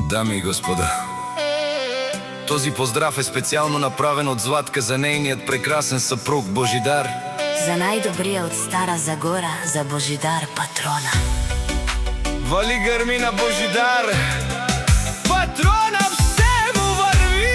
Дами и господа, този поздрав е специално направен от Златка за нейният прекрасен съпруг Божидар. За най-добрия от Стара Загора, за Божидар патрона. Вали гърми на Божидар, патрона все му върви.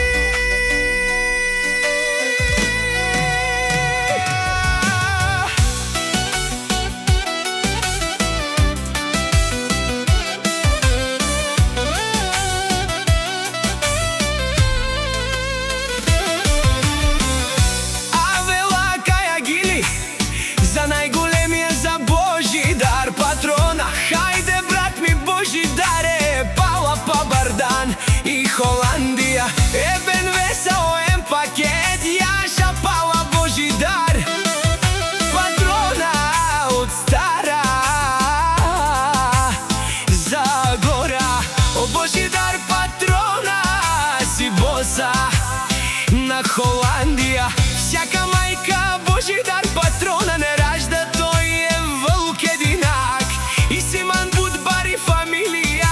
За най-големия, за Божидар патрона. Хайде, брат ми Божидаре, Пала па Бардан и Холандия. Ебен весел ем пакет, Яша Пала Божидар патрона от Стара Загора. О, Божидар патрона си боса на Холандия. Всяка майка Божидар патрона не ражда, той е вълк единак. И Симан Будбари фамилия,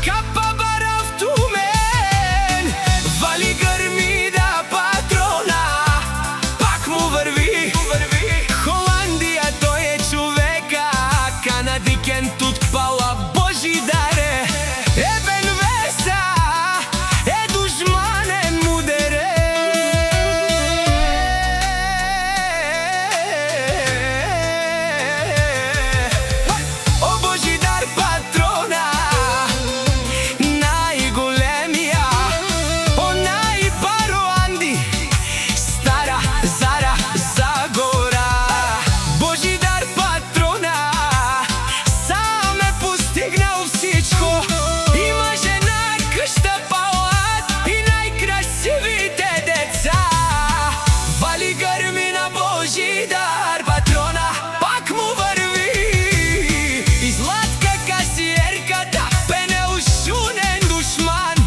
Капа Барав Тумен. Вали гърми да патрона, пак му върви. Холандия, той е човека, канадикен тут Пала Божидаре. Ебен веса е душманен мудере. Има жена, къща, палат и най-красивите деца. Вали гърми на Божидар патрона, пак му върви. И Златка касиерката, пенеушунен душман.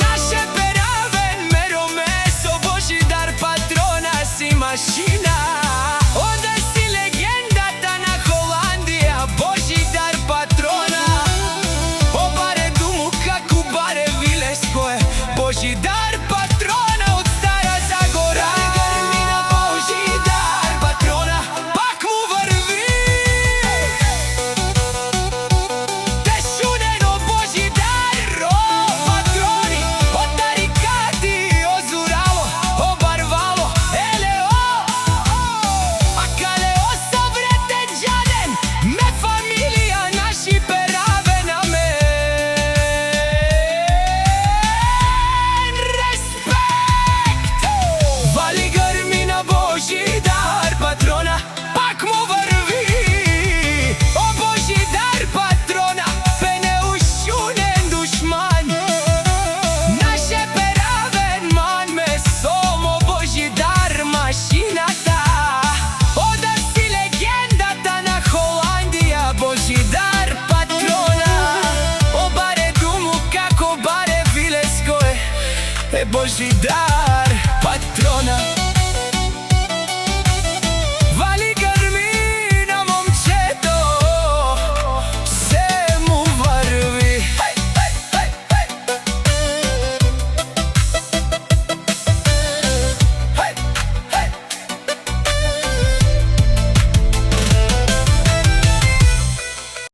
Наше перавен меромесо, Божидар патрона си машина. Ода си легендата на Холандия, Божидар патрона. Божидар патрона от Стара Загора. Гърми на Божидар патрона, пак му върви. Тешунено Божидар, о, патрони от Тарикати, Озурало, Обарвало, Елео. А Калео съврете джаден, ме фамилия наши пераве на ме. Божидар патрона, пак му върви. О, Божидар патрона, пенеушунен душман. Наше перавен ман, месомо Божидар машината. Ода си легендата на Холандия, Божидар патрона. О, баре думу, како баре вилеско е Божидар.